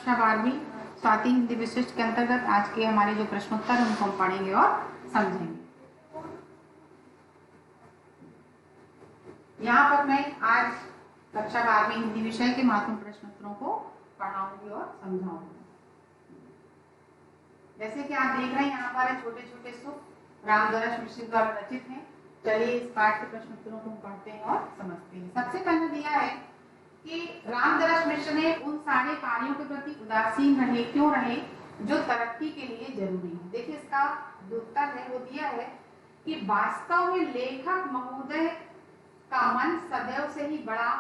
कक्षा 12वीं स्वाति हिंदी विशिष्ट के अंतर्गत आज के हमारे जो प्रश्नोत्तर हैं उनको हम पढ़ेंगे और समझेंगे। यहाँ पर मैं आज कक्षा 12वीं हिंदी विषय के महत्वपूर्ण प्रश्नोत्तरों को पढ़ाऊंगी और समझाऊंगी। जैसे कि आप देख रहे हैं यहाँ पर छोटे छोटे सुख रामदरस मिश्र द्वारा रचित हैं। चलिए इस पाठ के प्रश्नोत्तरों को पढ़ते हैं और समझते हैं। सबसे पहले दिया है कि रामदरस मिश्र ने उन सारे कार्यों के प्रति उदासीन रहे, क्यों रहे जो तरक्की के लिए जरूरी है। देखिए इसका जो उत्तर है वो दिया है कि वास्तव में लेखक महोदय का मन सदैव से ही बड़ा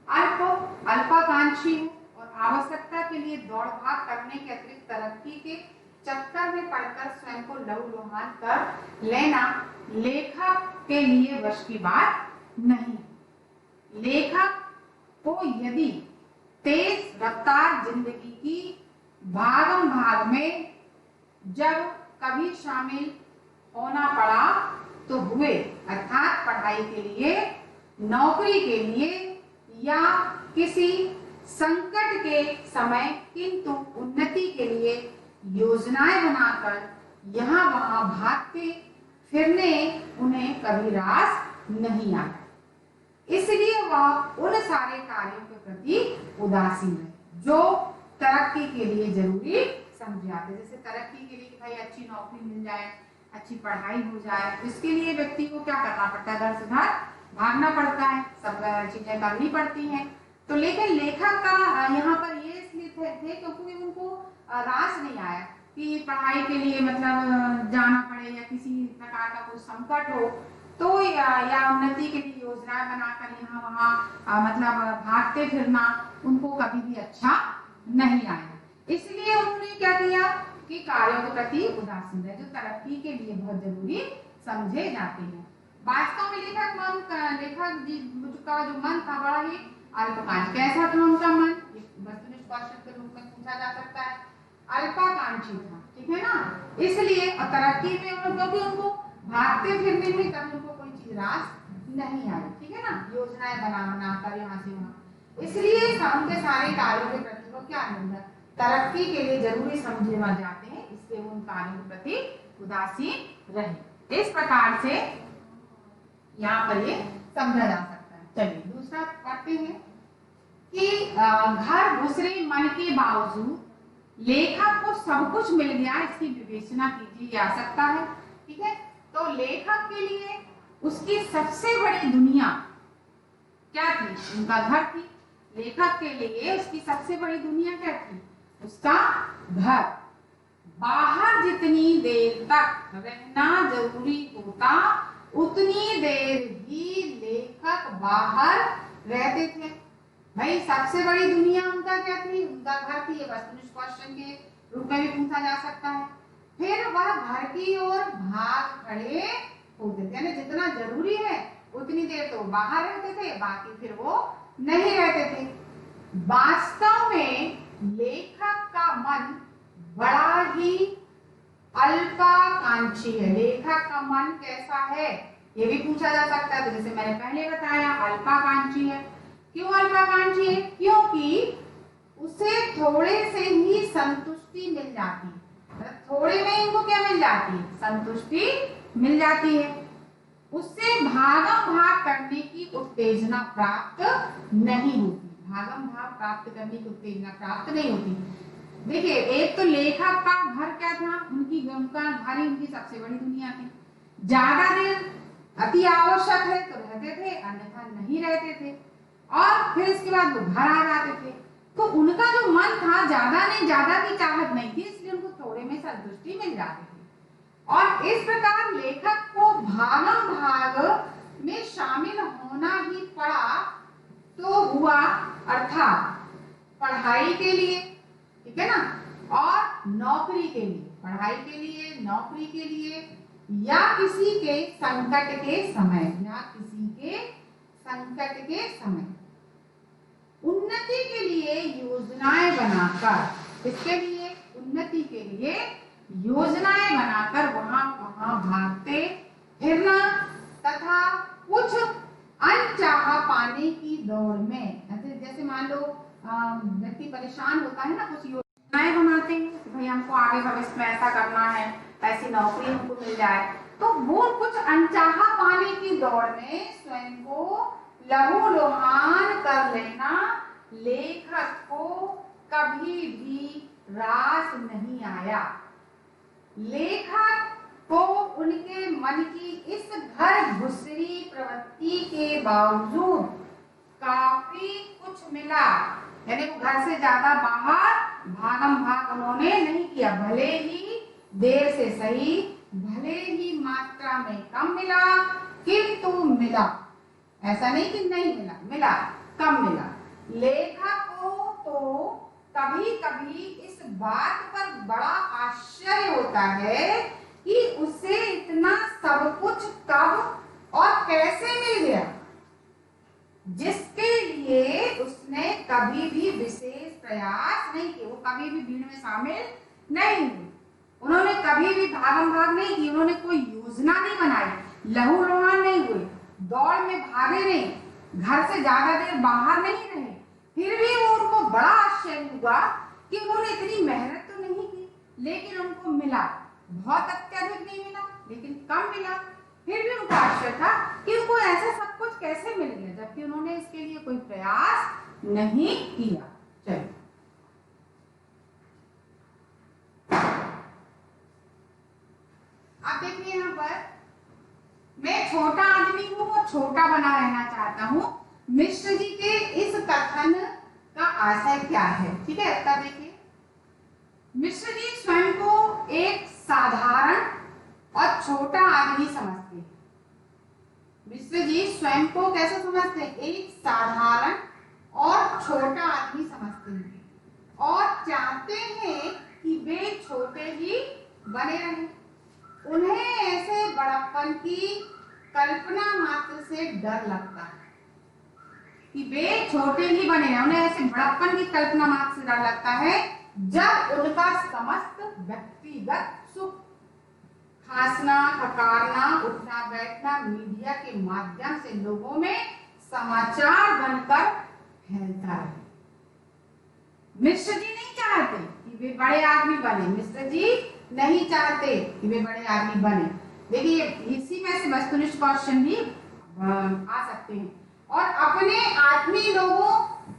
अल्पाकांक्षी है और आवश्यकता के लिए दौड़ भाग करने के अतिरिक्त तरक्की के चक्कर में पड़कर स्वयं को लहूलुहान कर लेना लेखक के लिए वश की बात नहीं। लेखक को यदि तेज रफ्तार जिंदगी की भागम भाग में जब कभी शामिल होना पड़ा तो हुए, अर्थात पढ़ाई के लिए, नौकरी के लिए या किसी संकट के समय, किंतु उन्नति के लिए योजनाएं बनाकर यहाँ वहां भागते फिरने उन्हें कभी रास नहीं आता। इसलिए वह उन सारे कार्यों के प्रति उदासीन है जो तरक्की के लिए जरूरी समझे जाते हैं। जैसे तरक्की के लिए कि भाई अच्छी नौकरी मिल जाए, अच्छी पढ़ाई हो जाए, इसके लिए व्यक्ति को क्या करना पड़ता है, दर से दर भागना पड़ता है, सब चीजें करनी पड़ती हैं। तो लेकिन लेखक का यहाँ पर ये इसलिए थे क्योंकि उनको रास नहीं आया कि पढ़ाई के लिए मतलब जाना पड़े या किसी प्रकार का कोई संकट हो तो या उन्नति के लिए योजनाएं बनाकर यहाँ वहाँ मतलब भागते फिरना उनको कभी भी अच्छा नहीं आया। इसलिए उन्होंने क्या किया कि कार्यों के प्रति उदासीन है जो तरक्की के लिए बहुत जरूरी समझे जाते हैं। वास्तव में लेखक जी का जो मन था बड़ा ही अल्पकांक्षी। कैसा था उनका मन, वस्तुनिष्ठ क्वेश्चन के रूप में पूछा जा सकता है, अल्पकांक्षी था, ठीक है ना। इसलिए तरक्की में क्योंकि उनको भागते फिरने में कभी उनको कोई चीज रास नहीं आई, ठीक है ना, योजनाएं बना कर यहाँ से वहाँ। इसलिए उनके सारे कार्यों के प्रति वो क्या है, तरक्की के लिए जरूरी समझे जाते हैं, इसलिए उन कार्यों के प्रति उदासीन रहे। इस प्रकार से यहाँ पर ये समझा जा सकता है। चलिए दूसरा पढ़ते हैं कि घर घुसरे मन के बावजूद लेखक को सब कुछ मिल गया, इसकी विवेचना कीजिए जा सकता है, ठीक है। तो लेखक के लिए उसकी सबसे बड़ी दुनिया क्या थी, उनका घर थी। लेखक के लिए उसकी सबसे बड़ी दुनिया क्या थी, उसका घर। बाहर जितनी देर तक रहना जरूरी होता उतनी देर ही लेखक बाहर रहते थे। भाई सबसे बड़ी दुनिया उनका क्या थी, उनका घर थी। ये वस्तुनिष्ठ क्वेश्चन के रूप में भी पूछा जा सकता है। फिर वह घर की ओर भाग खड़े होते थे, यानी जितना जरूरी है उतनी देर तो बाहर रहते थे, बाकी फिर वो नहीं रहते थे। वास्तव में लेखक का मन बड़ा ही अल्पाकांक्षी है। लेखक का मन कैसा है ये भी पूछा जा सकता है। तो जैसे मैंने पहले बताया अल्पाकांक्षी है। क्यों अल्पाकांक्षी है, क्योंकि उसे थोड़े से ही संतुष्टि मिल जाती है। थोड़े में इनको क्या मिल जाती है, संतुष्टि मिल जाती है। उससे भागम भाग करने की उत्तेजना प्राप्त नहीं होती। भागम भाग प्राप्त करने की उत्तेजना प्राप्त नहीं होती। देखिए एक तो लेखक का घर क्या था, उनका घर ही उनकी सबसे बड़ी दुनिया थी। ज्यादा देर अति आवश्यक है तो रहते थे, अन्यथा नहीं रहते थे, और फिर इसके बाद वो घर आ जाते थे। तो उनका जो मन था ज्यादा की चाहत नहीं थी, इसलिए उनको थोड़े में संतुष्टि मिल जाती थी। और इस प्रकार लेखक को भागम भाग में शामिल होना ही पड़ा तो हुआ, अर्थात पढ़ाई के लिए, ठीक है ना, और नौकरी के लिए, पढ़ाई के लिए, नौकरी के लिए या किसी के संकट के समय, उन्नति के लिए योजनाएं बनाकर, इसके लिए उन्नति के लिए योजनाएं बनाकर वहां भागते फिरना तथा कुछ अनचाहा पाने की दौड़ में, जैसे मान लो व्यक्ति परेशान होता है ना, कुछ योजनाएं बनाते हैं कि भाई हमको आगे भविष्य में ऐसा करना है, ऐसी नौकरी हमको मिल जाए, तो वो कुछ अनचाहा पाने की दौड़ में स्वयं को लहूलुहान कर लेना लेखक को कभी भी रास नहीं आया। लेखक को उनके मन की इस घर घुसरी प्रवृत्ति के बावजूद काफी कुछ मिला, यानी वो घर से ज्यादा बाहर भागम भाग उन्होंने नहीं किया। भले ही देर से सही, भले ही मात्रा में कम मिला, किंतु मिला। ऐसा नहीं कि नहीं मिला, मिला, कम मिला। लेखक को तो कभी कभी इस बात पर बड़ा आश्चर्य होता है कि उसे इतना सब कुछ कब और कैसे मिल गया, जिसके लिए उसने कभी भी विशेष प्रयास नहीं किए। वो कभी भी भीड़ में शामिल नहीं हुए, उन्होंने कभी भी भागम भाग नहीं की, उन्होंने कोई योजना नहीं बनाई, लहूलुहान नहीं हुए, दौड़ में भागे नहीं, घर से ज्यादा देर बाहर नहीं रहे। फिर भी वो उनको बड़ा आश्चर्य हुआ कि उन्होंने इतनी मेहनत तो नहीं की, लेकिन उनको मिला। बहुत अत्यधिक नहीं मिला, लेकिन कम मिला। फिर भी उनको आश्चर्य था कि उनको ऐसा सब कुछ कैसे मिल गया, जबकि उन्होंने इसके लिए कोई प्रयास नहीं किया। चलिए आप देखिए, यहाँ पर मैं छोटा आदमी हूँ और छोटा बना रहना चाहता हूँ। मिश्र जी के इस कथन का आशय क्या है? ठीक है, तब देखिए, मिश्र जी स्वयं को एक साधारण और छोटा आदमी समझते हैं। मिश्र जी स्वयं को कैसे समझते हैं? एक साधारण और छोटा आदमी समझते हैं और चाहते हैं कि वे छोटे ही बने रहें। उन्हें ऐसे बड़प्पन की कल्पना मात्र से डर लगता है कि वे छोटे ही बने हैं। उन्हें ऐसे बड़प्पन की कल्पना मात्र से डर लगता है जब उनका समस्त व्यक्तिगत सुख, खांसना, खकारना, उठना बैठना मीडिया के माध्यम से लोगों में समाचार बनकर फैलता है। मिश्र जी नहीं चाहते कि वे बड़े आदमी बने। मिश्र जी नहीं चाहते कि वे बड़े आदमी बने। देखिए, इसी में से वस्तुनिष्ठ क्वेश्चन भी आ सकते हैं। और अपने आदमी लोगों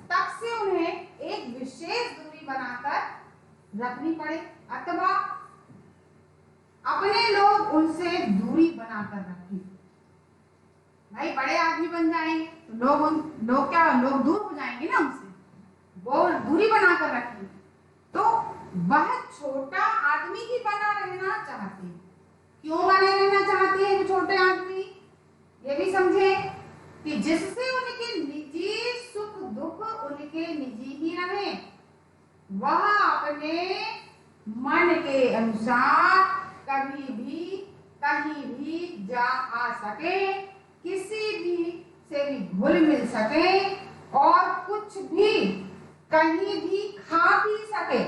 तक से उन्हें एक विशेष दूरी बनाकर रखनी पड़े, अथवा अपने लोग उनसे दूरी बनाकर रखें। भाई बड़े आदमी बन जाएंगे तो लोग दूर हो जाएंगे ना उनसे, वो दूरी बनाकर रखें। तो वह छोटा आदमी ही बना रहना चाहते हैं। क्यों बने रहना चाहते हैं वो छोटे आदमी? ये भी समझे कि जिससे उनके निजी सुख दुख उनके निजी ही रहे, वह अपने मन के अनुसार कभी भी कहीं भी जा आ सके, किसी भी से भी घुल मिल सके और कुछ भी कहीं भी खा पी सके।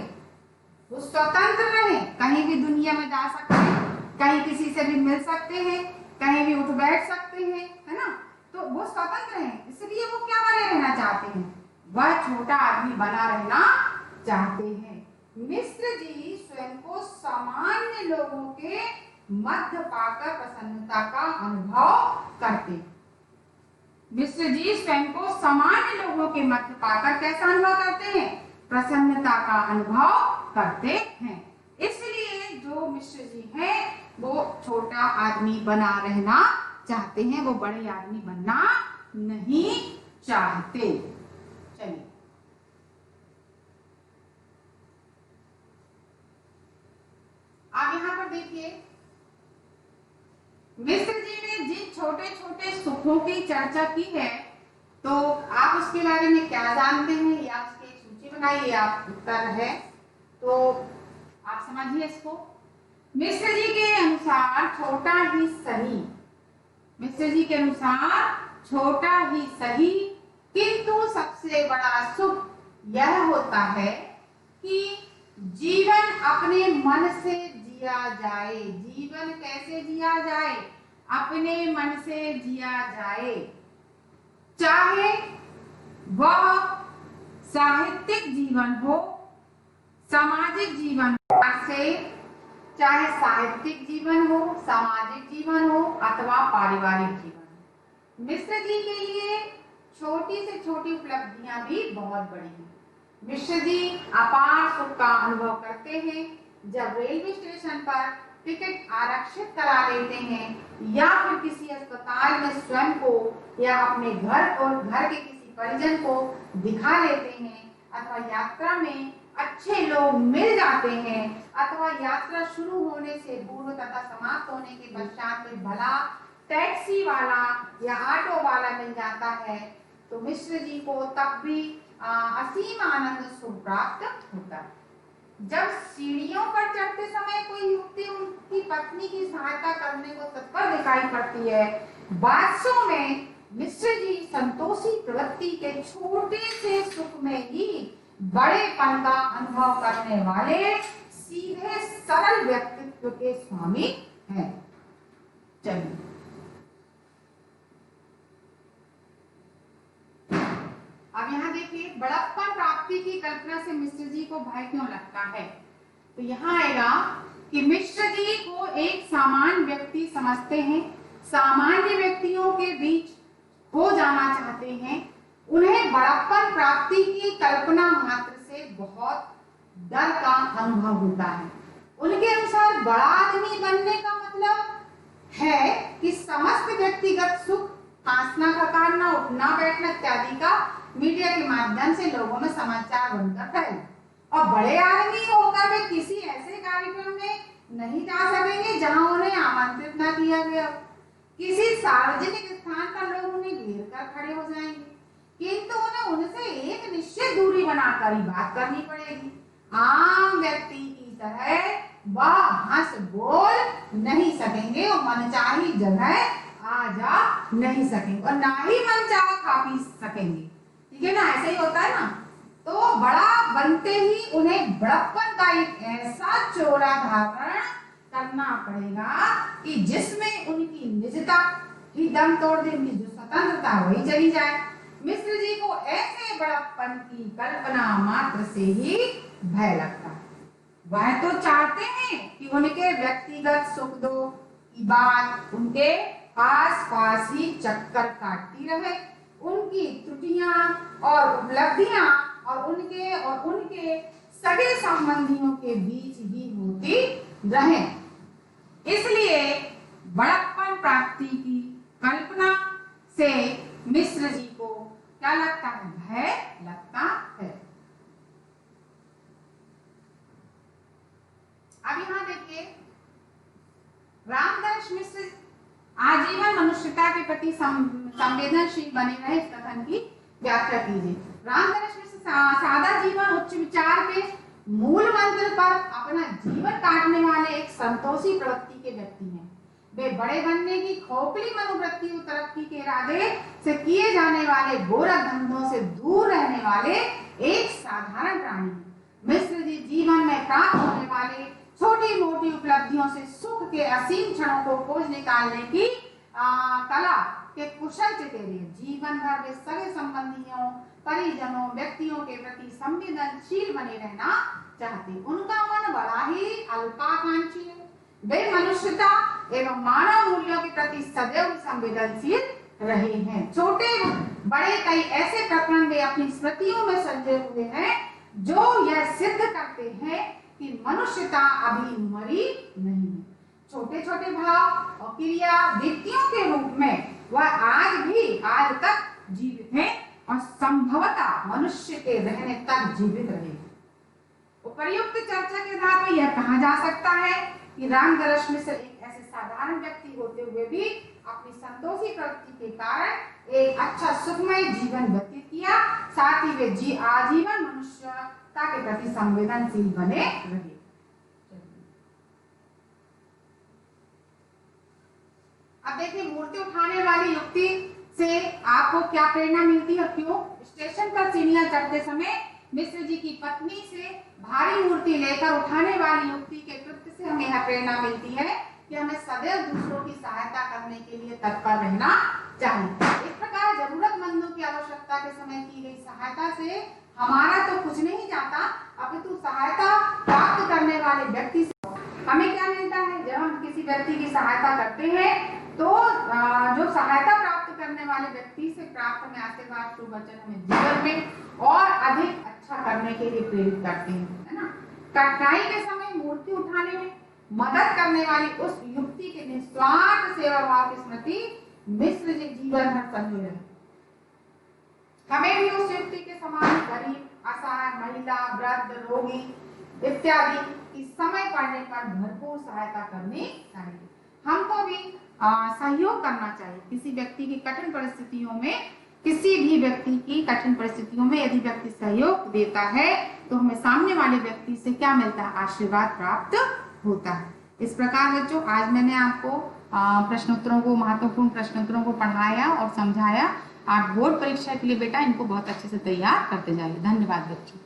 वो स्वतंत्र रहे, कहीं भी दुनिया में जा सकते हैं, कहीं किसी से भी मिल सकते हैं, कहीं भी उठ बैठ सकते हैं, है ना। तो वो स्वतंत्र हैं, इसलिए वो क्या बने रहना चाहते हैं? वह छोटा आदमी बना रहना चाहते हैं। मिश्र जी स्वयं को सामान्य लोगों के मध्य पाकर प्रसन्नता का अनुभव करते। मिश्र जी स्वयं को सामान्य लोगों के मध्य पाकर कैसा अनुभव करते हैं? प्रसन्नता का अनुभव करते हैं। इसलिए जो मिश्र जी हैं वो छोटा आदमी बना रहना चाहते हैं, वो बड़े आदमी बनना नहीं चाहते। चलिए आप यहाँ पर देखिए, मिश्र जी ने जिन छोटे छोटे सुखों की चर्चा की है, तो आप उसके बारे में क्या जानते हैं या उसकी एक सूची बनाइए। आप उत्तर है तो आप समझिए इसको। मिश्र जी के अनुसार छोटा ही सही, मिश्र जी के अनुसार छोटा ही सही, किंतु सबसे बड़ा सुख यह होता है कि जीवन अपने मन से जिया जाए। जीवन कैसे जिया जाए? अपने मन से जिया जाए, चाहे वह साहित्यिक जीवन हो, सामाजिक जीवन से, चाहे साहित्यिक जीवन हो, सामाजिक जीवन हो अथवा पारिवारिक जीवन, मिश्र जी के लिए छोटी से छोटी उपलब्धियां भी बहुत बड़ी हैं। मिश्र जी अपार सुख का अनुभव करते हैं जब रेलवे स्टेशन पर टिकट आरक्षित करा लेते हैं या फिर किसी अस्पताल में स्वयं को या अपने घर और घर के किसी परिजन को दिखा लेते हैं, अथवा यात्रा में अच्छे लोग मिल जाते हैं, अथवा यात्रा शुरू होने से पूर्व तथा समाप्त होने के पश्चात कोई भला टैक्सी वाला या ऑटो वाला मिल जाता है, तो मिश्र जी को तब भी असीम आनंद सुख प्राप्त होता है। जब सीढ़ियों पर चढ़ते समय कोई युवती उनकी पत्नी की सहायता करने को तत्पर दिखाई पड़ती है, वास्तव में मिश्र जी संतोषी प्रवृत्ति के छोटे से सुख में ही बड़ेपन का अनुभव करने वाले सीधे सरल व्यक्तित्व के स्वामी हैं। चलिए अब यहाँ देखिए, बड़प्पन प्राप्ति की कल्पना से मिश्र जी को भय क्यों लगता है। तो यहाँ आएगा कि मिश्र जी को एक सामान्य व्यक्ति समझते हैं, सामान्य व्यक्तियों के बीच हो जाना चाहते हैं। उन्हें बड़प्पन प्राप्ति की कल्पना मात्र से बहुत डर का अनुभव होता है। उनके अनुसार बड़ा आदमी बनने का मतलब है कि समस्त व्यक्तिगत सुख, खांसना, खकारना, उठना बैठना इत्यादि का मीडिया के माध्यम से लोगों में समाचार बनकर फैले, और बड़े आदमी होकर वे किसी ऐसे कार्यक्रम में नहीं जा सकेंगे जहां उन्हें आमंत्रित न किया गया। किसी सार्वजनिक स्थान पर लोग उन्हें घेर कर खड़े हो जाएंगे, किंतु उन्हें उनसे एक निश्चित दूरी बनाकर ही बात करनी पड़ेगी। आम व्यक्ति की तरह वह हंस बोल नहीं सकेंगे और मनचाही जगह आ जा नहीं सकेंगे और ना ही मनचाहा खा पी सकेंगे। ठीक है ना, ऐसा ही होता है ना। तो बड़ा बनते ही उन्हें बड़प्पन का एक ऐसा चोला धारण करना पड़ेगा कि जिसमें उनकी निजता ही दम तोड़ दे, उनकी जो स्वतंत्रता वही चली जाए। मिश्र जी को ऐसे बड़प्पन की कल्पना मात्र से ही भय लगता है। वह तो चाहते हैं कि उनके व्यक्तिगत सुख दुख की बात उनके आस पास ही चक्कर काटती रहे, उनकी त्रुटियां और उपलब्धियां और उनके सगे संबंधियों के बीच ही होती रहे। इसलिए बड़प्पन प्राप्ति की कल्पना से मिश्र जी को क्या लगता है, भय लगता है। अब यहाँ देखिए, रामदास मिश्र आजीवन मनुष्यता के प्रति संवेदनशील बने रहे, इस कथन की व्याख्या कीजिए। रामदास मिश्र सादा जीवन उच्च विचार के मूल मंत्र पर अपना जीवन काटने वाले एक संतोषी प्रवृत्ति के व्यक्ति हैं। वे बड़े बनने की खोखली मनोवृत्ति और तरक्की के इरादे से किए जाने वाले गोरख धंधों से दूर रहने वाले एक साधारण प्राणी हैं। मिश्र जी जीवन में प्राप्त होने वाले छोटी मोटी उपलब्धियों से सुख के असीम क्षणों को खोज निकालने की कला के कुशल चितेरे, जीवन भर वे सगे संबंधियों, परिजनों, व्यक्तियों के प्रति संवेदनशील बने रहना चाहते। उनका मन बड़ा ही अल्पाकांक्षी है। वे मनुष्यता एवं मानव मूल्यों के प्रति सदैव संवेदनशील रहे हैं। छोटे बड़े कई ऐसे प्रकरण वे अपनी स्मृतियों में संजोए हुए हैं जो यह सिद्ध करते हैं कि मनुष्यता अभी मरी नहीं है। छोटे छोटे भाव और क्रिया व्यक्तियों के रूप में वह आज तक जीवित है और संभवतः मनुष्य के रहने तक जीवित रहे। उपर्युक्त चर्चा के आधार पर यह कहा जा सकता है कि रामदास मिश्र एक ऐसे साधारण व्यक्ति होते हुए भी अपनी संतोषी प्रवृत्ति के कारण एक अच्छा सुखमय जीवन व्यतीत किया, साथ ही वे आजीवन मनुष्यता के प्रति संवेदनशील बने रहे। अब देखिए, मूर्ति उठाने वाली युक्ति से आपको क्या प्रेरणा मिलती है और क्यों। स्टेशन पर सीढ़ियां चढ़ते समय मिश्र जी की पत्नी से भारी मूर्ति लेकर उठाने वाली युक्ति के कृत्य से हमें यह प्रेरणा मिलती है कि हमें सदैव दूसरों की सहायता करने के लिए तत्पर रहना चाहिए। इस प्रकार जरूरतमंदों की आवश्यकता के समय की गई सहायता से हमारा तो कुछ नहीं जाता, अपितु सहायता प्राप्त करने वाले व्यक्ति से हमें क्या मिलता है। जब हम किसी व्यक्ति की सहायता करते हैं तो जो सहायता प्राप्त करने वाले व्यक्ति से प्राप्त हमें आशीर्वाद शुभ वचन हमें जीवन में और अधिक अच्छा करने के लिए प्रेरित करते हैं, है ना। कठिनाई के समय मूर्ति उठाने में मदद करने वाली उस युक्ति के निस्वार्थ सेवा भाव की स्मृति मिश्र जी जीवन भर संजोए रहे। हमें भी उस युक्ति के समान गरीब, असहाय, महिला, वृद्ध, रोगी इत्यादि की समय पड़ने पर भरपूर सहायता करनी चाहिए। हमको भी सहयोग करना चाहिए। किसी व्यक्ति की कठिन परिस्थितियों में, किसी भी व्यक्ति की कठिन परिस्थितियों में यदि व्यक्ति सहयोग देता है तो हमें सामने वाले व्यक्ति से क्या मिलता है, आशीर्वाद प्राप्त होता है। इस प्रकार बच्चों आज मैंने आपको प्रश्नोत्तरों को, महत्वपूर्ण प्रश्नोत्तरों को पढ़ाया और समझाया। आप बोर्ड परीक्षा के लिए बेटा इनको बहुत अच्छे से तैयार करते जाइए। धन्यवाद बच्चों।